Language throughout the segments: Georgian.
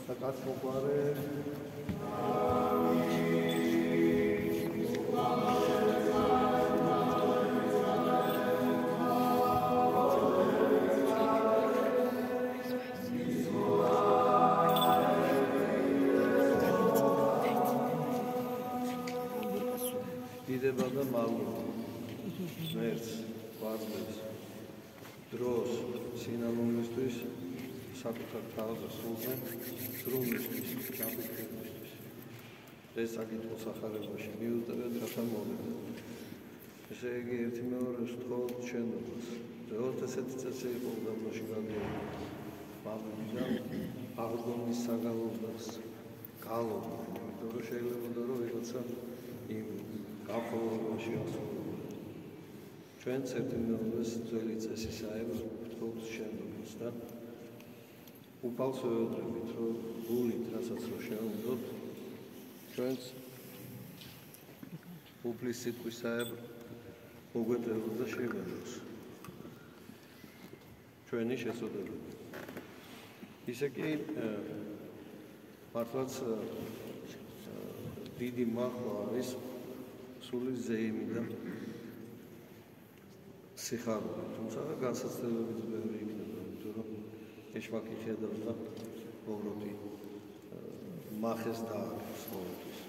საკაც მოყარე დიდება და მალულობა ღმერთს გვაძლევს დროს სინანულისთვის საკუთარ თავზე სულზე დროისთვის გაფიქრებისთვის ეს საკითხს ახარებაში მიუწერეთ რათა მოვიდეთ ესე იგი ერთი მეორეს თხოვთ შენობას როგორც ესეთი წესი იყო უდაბნოში გადავიდა მამებიდან აღდგომის საგალობდას გალობა იმიტომ რომ შეიძლება რომ ვიღაცა იმ გაფორმებაში ასრულებდა ჩვენც ერთი მეორეს ძველი წესისაებ თხოვთ შენობას და უფალს ვეუბნებით, რომ გულით, რასაც რო შევუნდოთ, ჩვენც უფლის სიტყვისაებ მოგვეწევროს და შევეძლოს. ჩვენი შესაძლებლობა. ისე კი მართლაც დიდი მაღლა არის სულის ზეიმი და სიხარული, თუმცა განსაცდელებიც ბევრი იქნება, იმიტომ რომ ეშმაკი ხედავს და უბრალოდ მახეს დააქვს ყოველთვის.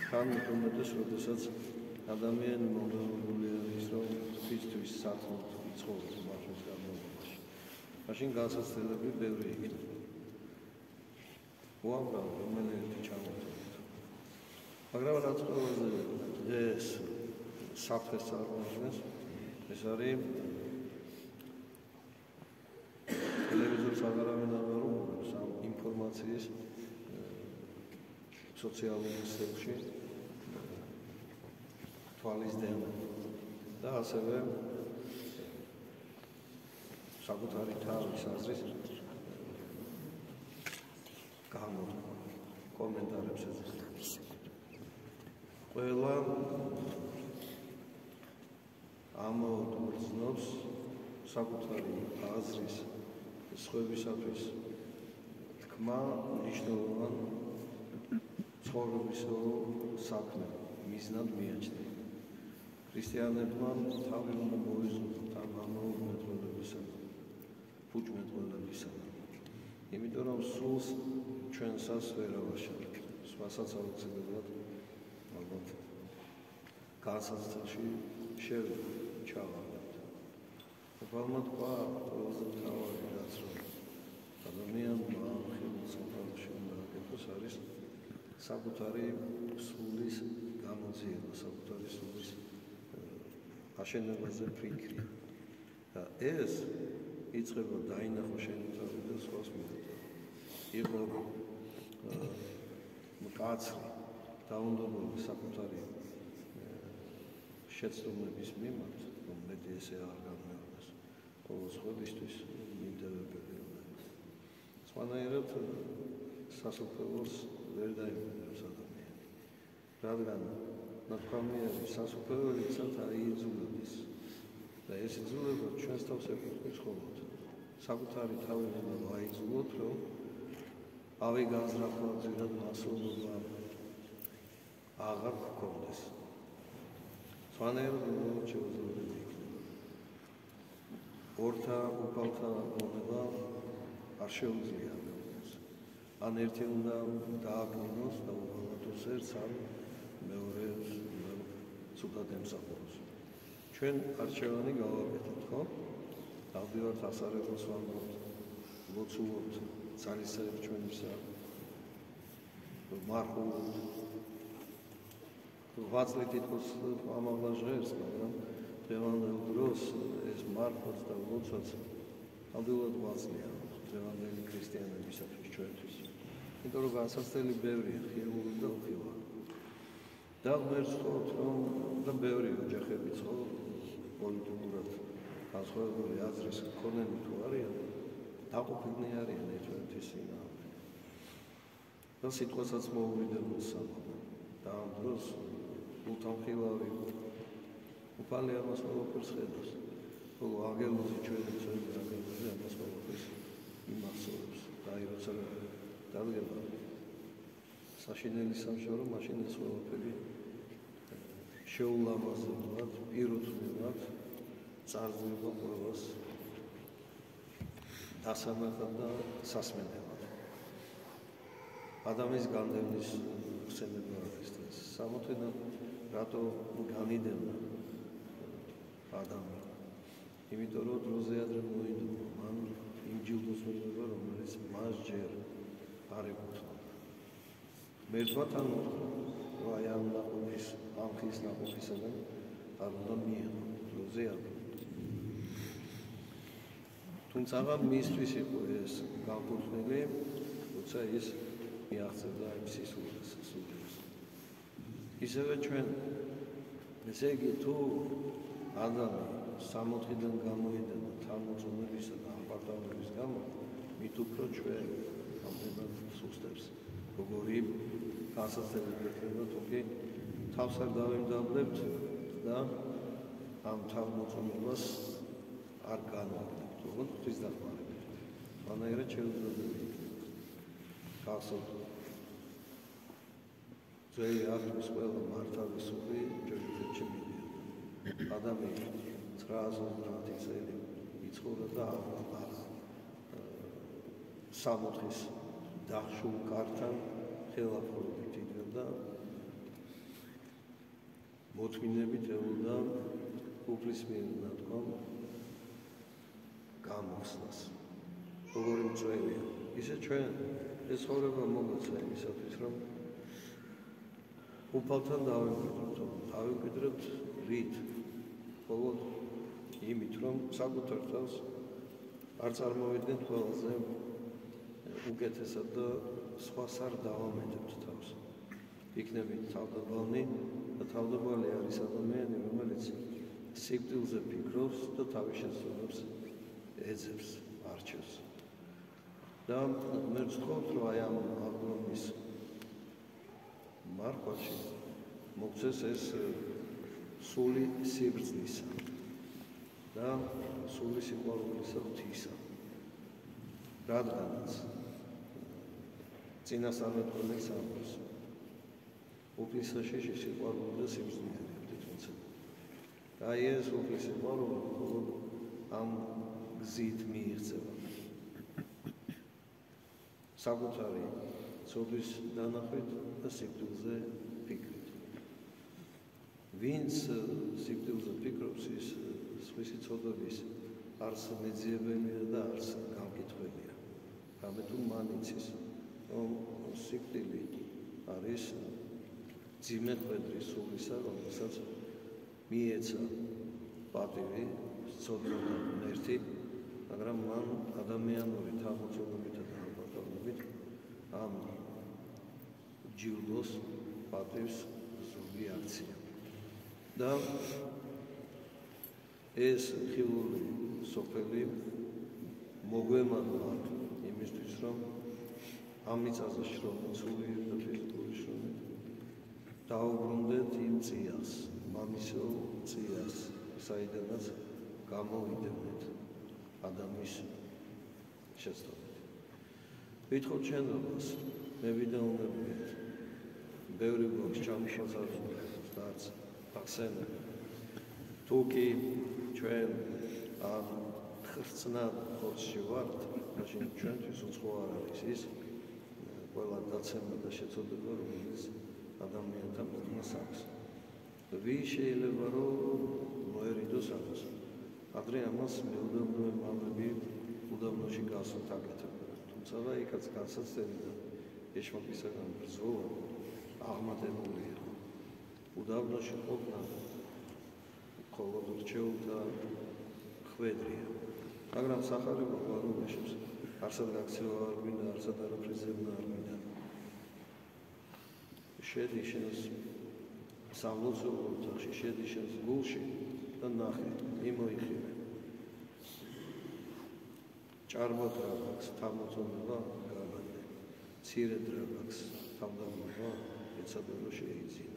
თან უმეტეს, როდესაც ადამიანი მომდევნული არის, რომ ფიზთვის სათნოდ იცხოვროს მახეს განმავლობაში. მაშინ განსაცდელები ბევრი იქნება. უამრავ რომელიღეთი ჩამოთვლით. მაგრამ რაც ყველაზე ეს საფრთხეს წარმოადგენს, ეს არის ტელევიზორს აღარავინ აღარებობს ამ ინფორმაციის სოციალურ ქსელში თვალის დენა და ასევე საკუთარი თავის აზრის გამოთქვა კომენტარებს ეძებს ყველა ამოძნობს საკუთარი აზრის სხვებისათვის თქმა მნიშვნელოვან ცხოვრებისო საქმე მიზნად მიაჩნია. ქრისტიანებმა თავი უნდა მოიზრუნოთ ამ ამოუმეტყველებისა და ფუჭმეტყველებისა. იმიტომ რომ სულს ჩვენსას ვერ ავაშალებთ. სხვასაც აუცილებლად ალბათ განსაცდელში ჩავარდებთ. უფალმა თქვა ყველაზე მთავარი რაც რომ ადამიანმა ხელმისაწვდომში უნდა აკეთოს არის საკუთარი სულის გამოძიება, საკუთარი სულის აშენებაზე ფიქრი. და ეს იწყება დაინახო შენი თავი და სხვას მიუძღვნა. იყო მკაცრი დაუნდობელი საკუთარი შეცდომების მიმართ, რომ მეტი ესე არ გამეორდეს. ყოველ სხვებისთვის მიმდევრებელი უნდა იყოს. სხვანაირად სასופველოს ვერ დაიმკვიდრებს ადამიანი. რადგან ნათქვამია სასופველოებსაც აიძულებს და ეს იძულება ჩვენს თავს ეკუთვნის ხოლმე. საკუთარი თავი უნდა აიძულოთ, რომ ავი განზრახვა ძირად მასულობა აღარ გქონდეს. სხვანაირად უნდა შევძლებელი იქნება. ორთა უფალთა მონება არ შეუძლია მეუღლეს. ან ერთი უნდა დააგნინოს და უბრალოდ ერთს ან მეორეს ცუდად ემსახუროს. ჩვენ არჩევანი გავაკეთეთ, ხო? დავდივართ ასარებელს ვამბობთ, ლოცულობთ, ძალისხმევ ჩვენისა, მართლობთ. ვაწლით თითქოს ამავლა ჟღერს, მაგრამ დღევანდელ დროს ეს მართლაც და ლოცვაც ნამდვილად ვაწლია დღევანდელი ქრისტიანებისათვის ჩვენთვის. იმიტომ რომ განსაცდელი ბევრია, ხილული და უხილავი. და ღმერთს ვთხოვთ, რომ და ბევრი ოჯახებიც ხო პოლიტიკურად განსხვავებული აზრის მქონენი თუ არიან, დაყოფილნი არიან ერთმანეთის წინააღმდეგ. და სიტყვასაც მოუვიდებელ სამყარო. და ამ დროს უთანხილავი უფალი ამას ყველაფერს ხედავს. ხოლო აგელოზი ჩვენი ძველი აგელოზი ამას ყველაფერს იმახსოვრებს. და დადგება საშინელი სამშობლო, მაშინ ეს ყველაფერი შეულამაზებლად, პირუთვნილად წარძლება ყველას დასამახად და სასმენელად. ადამიანის განდევნის ხსენება არის ეს. სამოთედან რატო განიდევნა ადამი? იმიტომ რომ დროზე ადრე მოიდო მან იმ ჯილდოს მიღება, რომელიც მას ჯერ არ ეკუთვნოდა. მერცვათ ან აი ამ ნაყოფის, ამ ხის ნაყოფისაგან არ უნდა მიიღო დროზე ადრე. თუმცა მისთვის იყო ეს განკუთვნილი, როცა ის მიაღწევდა იმ სისულელს. ისევე ჩვენ, ესე იგი თუ ადამი 60-დან გამოიდა და თავმოწონებისა და ამპარტავების გამო, მით უფრო ჩვენ ამდენად სუსტებს. როგორი განსაცდელი ხდება, თუკი თავს არ დავემდაბლებთ და ამ თავმოწონებას არ განვაგდებთ, როგორც ღვთის დახმარებით. მანაერად შეუძლებელი გახსოვთ ძველი აღთქმის ყველა მართავისული ჯოჯოხეთში მიდიოდა. ადამი 950 წელი იცხოვრა და სამოთხის დახშულ კართან ხელაფრობით იდგა მოთმინებით ელოდა უფლის მიერ ნათქვამ გამოხსნას. როგორი მწვევია. ისე ჩვენ ეს ცხოვრება მოგეცა იმისათვის, რომ უფალთან დავემკვიდრებთ რით? მხოლოდ იმით, რომ საკუთარ თავს არ წარმოვიდგენთ ყველაზე უკეთესად და სხვას არ დავამეტებთ თავს. იქნებით თავდაბალნი და თავდაბალი არის ადამიანი, რომელიც სიკვდილზე ფიქრობს და თავის შესრულებას ეძებს, არჩევს. და მე ვთქვათ, რომ აი ამ აღდგომის მარხვაში მოგცეს ეს სული სიბრძნისა და სული სიყვარულისა ღვთისა. რადგანაც წინასწარმეტყველის ამბობს უფლის საშიში სიყვარული და სიბრძნე თვითონაც. აი ეს უფლის სიყვარული მხოლოდ ამ გზით მიიღწევა. საკუთარი ცოდვის დანახვით და სიკვდილზე ფიქრით. ვინც სიკვდილზე ფიქრობს, ის სხვისი ცოდვების არც მეძიებელია და არც გამკითხველია. რამე თუ მან იცის, რომ სიკვდილი არის ძიმე ხვედრი სულისა, რომელსაც მიეცა პატივი, ცოდვა და ღმერთი, მაგრამ მან ადამიანური თავმოწონებით და ამბატონებით ამ ჯილდოს პატივს ზოგი აქცია. და ეს ხილული სოფელი მოგვემართა იმისთვის, რომ ამ მიწაზე შრომით, სულიერ და ფიზიკური შრომით დაუბრუნდეთ იმ წიას, მამისეულ წიას, საიდანაც გამოვიდევნეთ ადამიანის შეცდომით. ვითხოვთ შენობას, მე ვიდეუნებიეთ, ბევრი გვაქვს ჩამოხაზარებული და არც ახსენებ. თუ კი ჩვენ ამ ხრწნად ხორცში ვართ, მაშინ ჩვენთვის უცხო არ არის ის ყველა დაცემა და შეცოდება, რომელიც ადამიანთა მოხდნას აქვს. ვის შეიძლება რომ მოერიდოს ამას? ადრე ამას მეუდაბნოე მამები უდაბნოში გასვათ აკეთებდნენ. თუმცა იქაც განსაცდელი და ეშმაკისაგან ბრძოლა აღმატებულია. უდაბნოში ყოფნა მხოლოდ რჩეულთა ხვედრია. მაგრამ სახარება გვარუმეშებს, არსად გაქცევა არ გვინდა, არსად არაფრის ზევნა არ გვინდა. შედი შენს სამლოცველო ოთახში, შედი შენს გულში და ნახე, იმოიხილე. ჭარბად რაბაქს თავმოწონება გაბადე, მცირედ რაბაქს თავდაბლობა ეცადე რომ შეიძინო.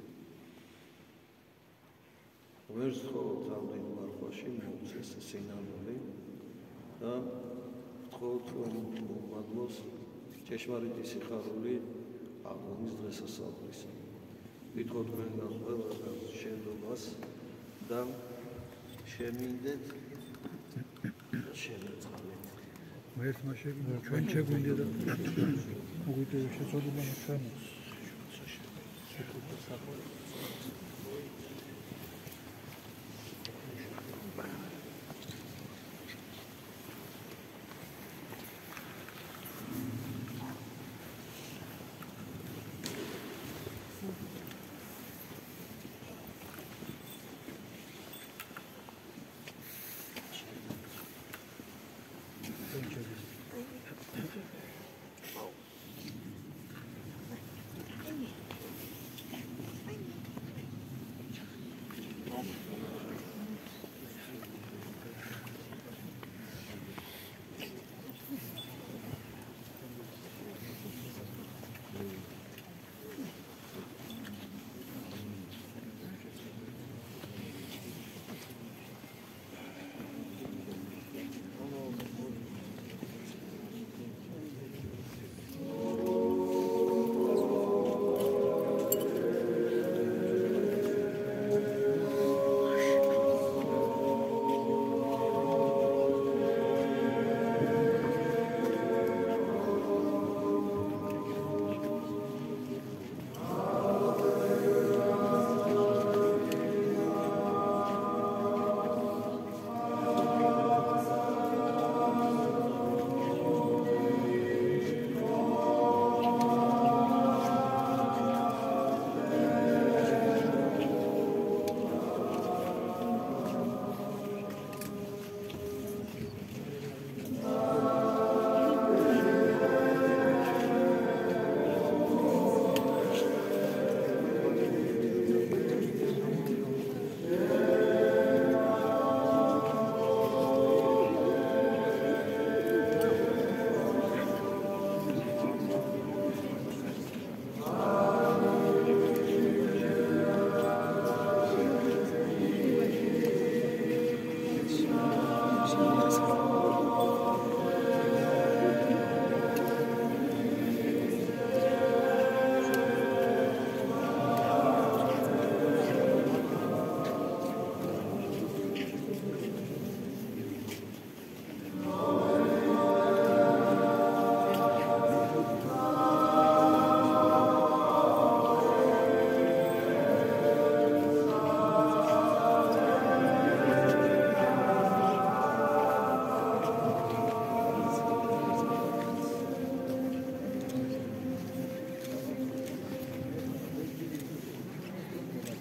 ვერც თხოვთ ამ დიდ მარხვაში მოგცეს სინამდვილე და თხოვთ რომ მოგმადლოს ჭეშმარიტი სიხარული აღონის დღესასწაულისა. Ვითხოვ თქვენგან ყველგან შენდომას და შემინდეთ შემეწყალეთ. ერთ მაშინ ჩვენ შეგვინდა და მოგვიტევა შეწოდება ჩვენს.